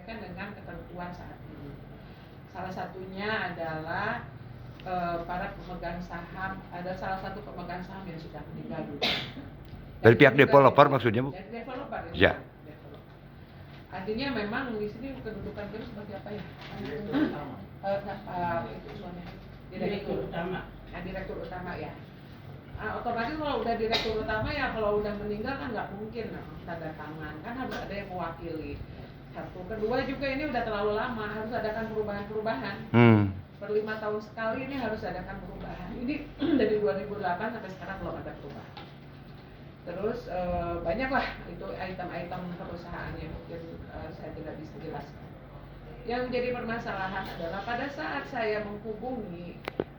menyesuaikan dengan ketentuan saat ini. Salah satunya adalah para pemegang saham, ada salah satu pemegang saham yang sudah meninggal dulu. Dari pihak developer maksudnya, Bu? Dari developer ya. Artinya memang di sini kedudukan beliau sebagai apa ya? Itu soalnya direktur utama. Direktur utama ya. Otomatis kalau udah direktur utama ya, kalau udah meninggal kan nggak mungkin tanda tangan, kan harus ada yang mewakili. Satu, kedua juga ini udah terlalu lama, harus adakan perubahan-perubahan. Per 5 tahun sekali ini harus adakan perubahan. Ini dari 2008 sampai sekarang belum ada perubahan. Terus banyaklah itu item-item perusahaan yang mungkin saya tidak bisa jelaskan. Yang menjadi permasalahan adalah pada saat saya menghubungi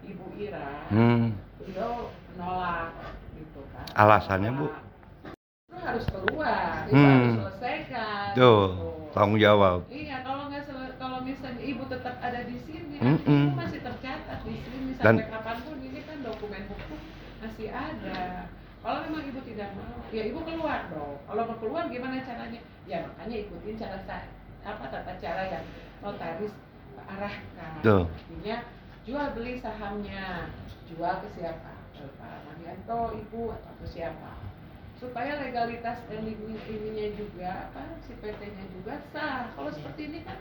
Ibu Ira, beliau menolak gitu kan. Alasannya, Bu? Itu harus keluar, itu harus selesaikan. Tuh, tanggung jawab. Iya, kalau misalnya Ibu tetap ada di sini, Ibu masih tercatat di sini sampai kapanpun, ini kan dokumen hukum masih ada. Kalau memang Ibu tidak mau, ya Ibu keluar dong. Kalau mau keluar gimana caranya? Ya makanya ikutin tata cara yang notaris arahkan. Artinya jual beli sahamnya, jual ke siapa? Ke Pak Mardianto, Ibu atau ke siapa? Supaya legalitas ininya juga, si PT-nya juga sah. Kalau seperti ini kan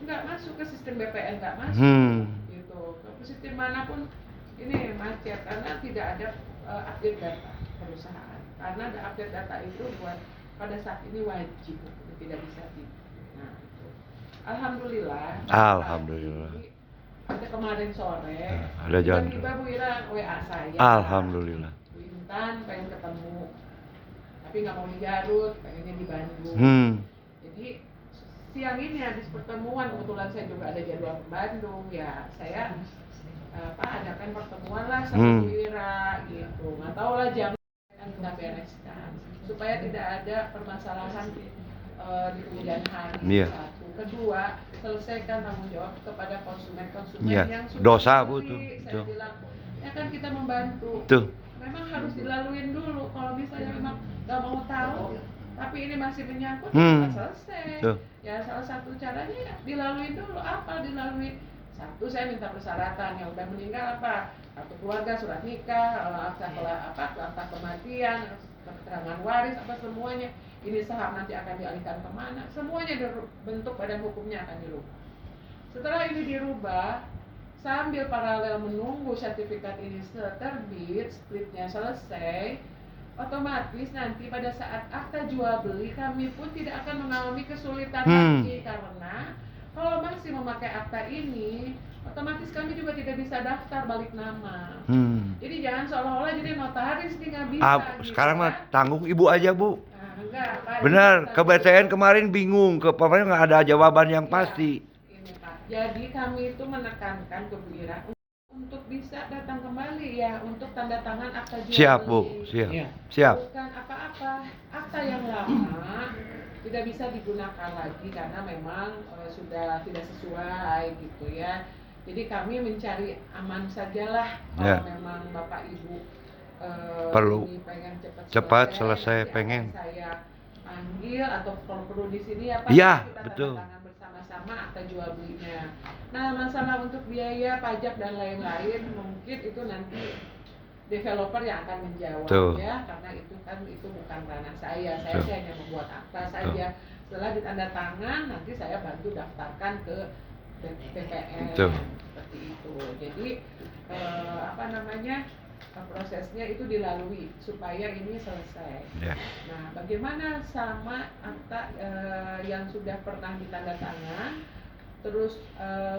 nggak masuk ke sistem BPN, nggak masuk gitu. Ke sistem manapun ini macet karena tidak ada update data perusahaan. Karena ada update data itu buat pada saat ini wajib, tidak bisa di. Nah itu. Alhamdulillah. Ada kemarin sore. Ada jalan. Tiba-tiba Bu Ira WA saya. Alhamdulillah. Bu Intan pengen ketemu, tapi nggak mau di Garut, pengennya di Bandung. Jadi siang ini habis pertemuan, kebetulan saya juga ada jadwal ke Bandung, ya saya adakan pertemuan lah sama Bu Ira gitu. Nggak tahu lah jam yang kita bereskan supaya tidak ada permasalahan di kemudian hari. Satu, kedua, selesaikan tanggung jawab kepada konsumen yang sudah dosa Bu tuh. Saya bilang, ya kan kita membantu. Memang harus dilaluin dulu. Kalau misalnya memang nggak mau tahu, tapi ini masih menyangkut, selesai. Ya salah satu caranya ya dilaluin dulu. Apa dilalui? Satu, saya minta persyaratan yang udah meninggal apa? Kartu keluarga, surat nikah, akta kematian, keterangan waris, apa semuanya. Ini saham nanti akan dialihkan kemana? Semuanya bentuk badan hukumnya akan dirubah. Setelah ini dirubah, sambil paralel menunggu sertifikat ini terbit, splitnya selesai, otomatis nanti pada saat akta jual beli kami pun tidak akan mengalami kesulitan lagi karena kalau masih memakai akta ini, otomatis kami juga tidak bisa daftar balik nama. Jadi jangan seolah-olah jadi notaris nih nggak bisa. Sekarang mah tanggung Ibu aja Bu. Enggak, benar, ke BTN kemarin bingung, ke pokoknya nggak ada jawaban yang pasti. Ini Pak, jadi kami itu menekankan ke Bu Ira untuk bisa datang kembali ya untuk tanda tangan akta jual Siap beli. Bu, siap. Bukan apa-apa, akta yang lama tidak bisa digunakan lagi karena memang sudah tidak sesuai gitu ya. Jadi kami mencari aman sajalah kalau memang Bapak Ibu perlu pengen cepat selesai pengen. Saya panggil atau kalau perlu di sini ya Pak, kita betul. tanda tangan bersama-sama akta jual belinya. Nah masalah untuk biaya pajak dan lain-lain mungkin itu nanti developer yang akan menjawab ya, karena itu kan itu bukan ranah saya hanya membuat akta saja. Setelah ditanda tangan nanti saya bantu daftarkan ke BPN seperti itu. Jadi prosesnya itu dilalui supaya ini selesai. Nah, bagaimana sama akta yang sudah pernah ditanda tangan, terus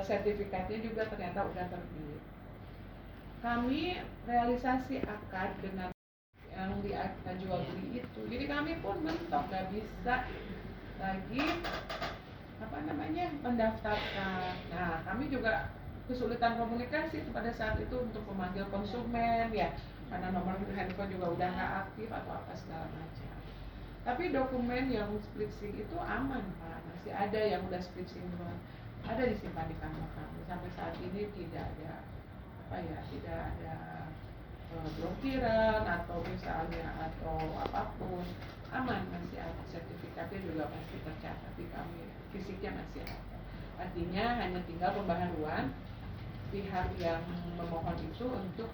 sertifikatnya juga ternyata udah terbit. Kami realisasi akad dengan yang di akta jual beli itu, jadi kami pun mentok nggak bisa lagi mendaftarkan. Nah, kami juga kesulitan komunikasi pada saat itu untuk memanggil konsumen ya, karena nomor handphone juga udah nggak aktif atau apa segala macam. Tapi dokumen yang split sync itu aman Pak, masih ada yang udah split sync ada disimpan di kantor kami sampai saat ini tidak ada blokiran atau misalnya atau apapun, aman, masih ada sertifikatnya juga pasti tercatat di kami, fisiknya masih ada. Artinya hanya tinggal pembaharuan pihak yang memohon itu untuk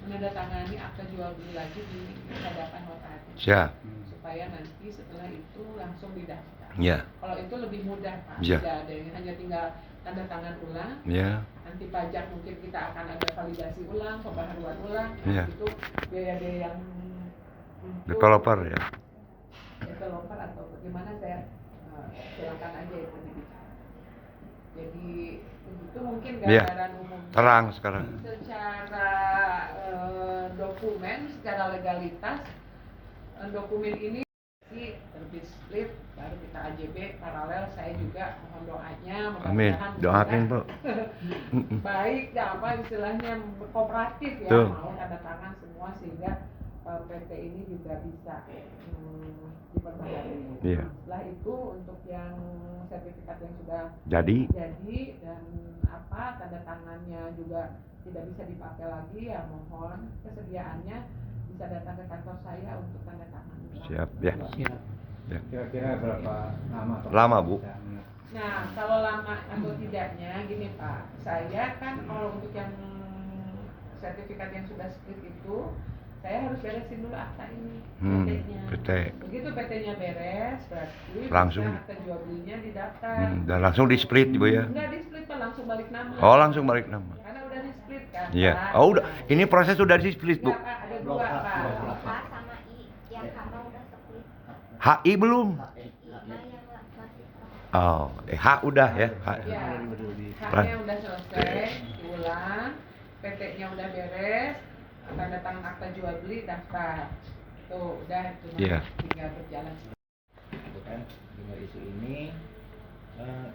menandatangani akta jual beli lagi di hadapan notaris. Siap. Supaya nanti setelah itu langsung didaftar. Ya. Kalau itu lebih mudah Pak, Ya. tidak ada yang hanya tinggal tanda tangan ulang. Ya. Nanti pajak mungkin kita akan ada validasi ulang, pembaharuan ulang. Ya. Itu biaya-biaya yang untuk Developer ya. developer atau bagaimana saya silakan aja itu dibicara. Jadi begitu mungkin Ya. gambaran umum. Terang sekarang. Secara dokumen, secara legalitas dokumen ini terbit split, baru kita AJB paralel. Saya juga mohon doanya, Amin. Doakan Bu. baik ya apa istilahnya kooperatif ya, Tuh. mau tanda tangan semua sehingga PT ini juga bisa diperbaiki. Iya. Setelah itu untuk yang sertifikat yang sudah Jadi dan apa tanda tangannya juga tidak bisa dipakai lagi, ya mohon kesediaannya bisa datang ke kantor saya untuk tanda tangan. siap ya. Siap. Ya. Kira-kira berapa lama Pak? Lama, Bu. Nah, kalau lama atau tidaknya gini Pak, saya kan kalau untuk yang sertifikat yang sudah split itu, saya harus beresin dulu akta ini, PT-nya. PT. Begitu PT-nya beres, berarti Langsung. bisa akta jual belinya didaftar. Dan langsung di split Bu ya. Enggak di split Pak, langsung balik nama. Oh, langsung balik nama. Karena udah di split kan. Iya. Pak. Oh, udah. Ini proses sudah di split Bu. Ya, Pak, ada dua Pak. H sama I yang sama udah split. HI belum. I yang masih Oh, H udah ya. H. Ya, haknya udah selesai, diulang, PT-nya udah beres, tanda tangan akta jual beli, daftar. Tuh, udah cuma Iya. tinggal berjalan. Itu kan dengan isu ini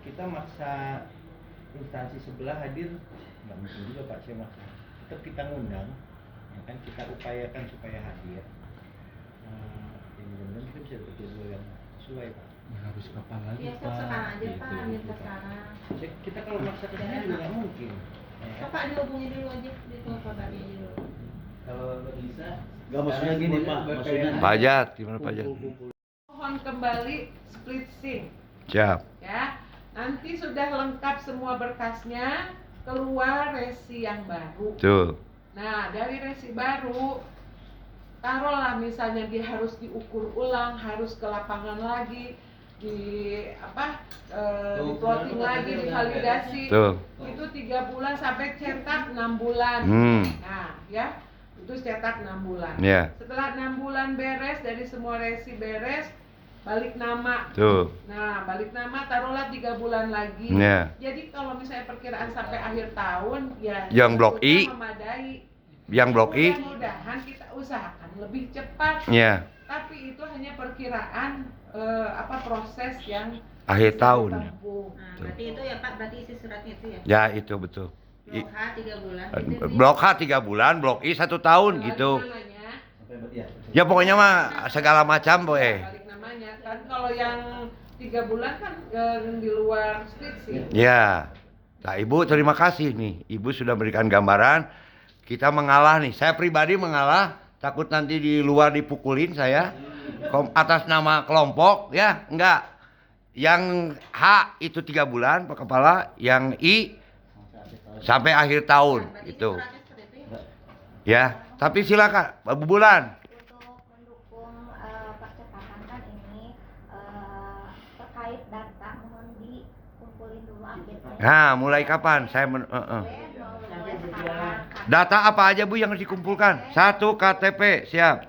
kita maksa instansi sebelah hadir nggak mungkin juga Pak, saya maksa. Tetap kita ngundang, ya kan kita upayakan supaya hadir. Ini mudah-mudahan kita bisa dapat jadwal yang sesuai Pak. Harus kapan lagi Ya, Pak? sekarang aja Gitu, Pak, minta gitu, Pak. sekarang. Kita kalau maksa ke sana juga nggak mungkin. Ya. Bapak dihubungi dulu aja, ditelepon tadi dulu. Kalau nggak bisa, Nggak, maksudnya gini, Pak, maksudnya- Pajak, gimana pajak? Mohon kembali split SIM, Siap. ya. Nanti sudah lengkap semua berkasnya, keluar resi yang baru. Tuh. Nah, dari resi baru, taruhlah misalnya dia harus diukur ulang, harus ke lapangan lagi, di plotting lagi, divalidasi. Tuh. Itu 3 bulan sampai cetak 6 bulan. Nah, ya, itu cetak 6 bulan. Ya. Setelah 6 bulan beres, dari semua resi beres, balik nama. Tuh. Nah, balik nama taruhlah 3 bulan lagi. Ya. Jadi kalau misalnya perkiraan sampai akhir tahun, ya Yang blok I. sebetulnya memadai. Yang blok I. Mudah-mudahan kita usahakan lebih cepat. Ya. Tapi itu hanya perkiraan proses yang Akhir bisa tahun. ditempuh. Nah, berarti itu ya Pak, berarti isi suratnya itu ya. Ya, itu betul. Blok H 3 bulan. Blok H 3 bulan, blok I 1 tahun Balik gitu. namanya, Ya pokoknya mah segala macam boy. balik namanya. Kan kalau yang 3 bulan kan di luar split sih. Ya. Nah, Ibu terima kasih nih. Ibu sudah berikan gambaran. Kita mengalah nih. Saya pribadi mengalah. Takut nanti di luar dipukulin saya. Atas nama kelompok ya. Enggak. Yang H itu 3 bulan Pak Kepala. Yang I sampai akhir tahun. Berarti isi Itu. suratnya seperti itu ya. Ya. Tapi silakan. Bu Bulan. Untuk mendukung percepatan kan ini terkait data mohon dikumpulin dulu akhirnya. Nah, mulai kapan? Saya Mau mulai sekarang. Data apa aja Bu yang dikumpulkan? 1 KTP, siap.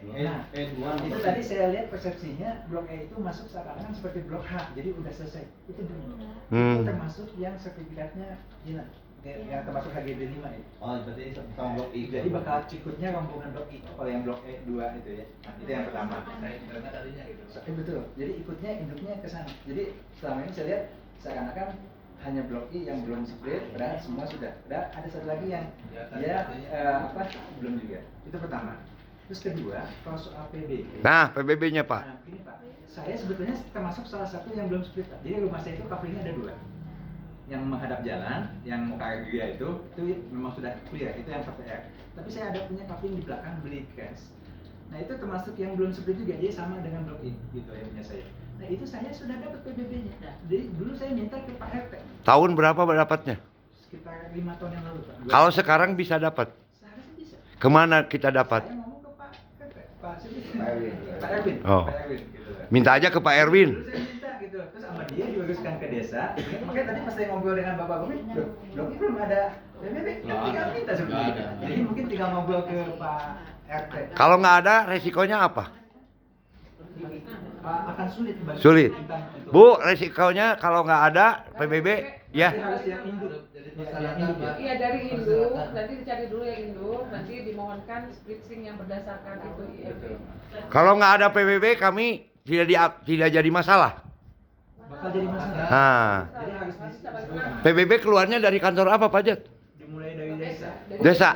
Nah, Itu tadi saya lihat persepsinya blok E itu masuk seakan-akan seperti blok H, jadi udah selesai. Itu dulu. Itu termasuk yang sertifikatnya Gina, yang termasuk HGB 5 itu. Oh, berarti ini sama blok I. Jadi bakal ikutnya rombongan blok I kalau yang blok E 2 itu ya. Itu yang pertama. Betul. Jadi ikutnya induknya ke sana. Jadi selama ini saya lihat seakan-akan hanya blok I yang belum split, padahal semua sudah. Dan ada satu lagi yang belum juga. Itu pertama. Terus kedua, kalau soal PBB. Nah, PBB-nya Pak. Nah, ini Pak, saya sebetulnya termasuk salah satu yang belum split Pak. Jadi rumah saya itu coupling-nya ada 2. Yang menghadap jalan, yang KGA itu memang sudah clear, itu yang KPR. Tapi saya ada punya coupling di belakang beli cash. Nah itu termasuk yang belum seperti juga, dia sama dengan blok I gitu ya punya saya. Nah itu saya sudah dapat PBB-nya. Jadi dulu saya minta ke Pak RT Tahun berapa dapatnya? sekitar 5 tahun yang lalu Pak. Kalau sekarang bisa dapat? Seharusnya bisa. Kemana kita dapat? Saya ngomong ke Pak RT, Pak Erwin. Pak Erwin. Oh. Pak Erwin gitu. Minta aja ke Pak Erwin. Dulu saya minta gitu, terus sama dia diluruskan ke desa. Makanya tadi pas saya ngobrol dengan Bapak Bumi, loh, blok I belum ada PBB, kan tinggal minta sebenarnya. Nggak ada. Jadi mungkin tinggal ngobrol ke Pak RT. Kalau nggak ada, resikonya apa? Akan sulit bagi Sulit. kita untuk- Bu, resikonya kalau nggak ada PBB, Jadi ya. harus yang induk. Yang induk ya. Iya dari induk, nanti dicari dulu yang induk, nanti dimohonkan splitsing yang berdasarkan itu IMB. Kalau nggak ada PBB, kami tidak jadi masalah. Bakal jadi masalah. Nah, Jadi harus PBB keluarnya dari kantor apa, Pak Jet? dimulai dari desa. Desa.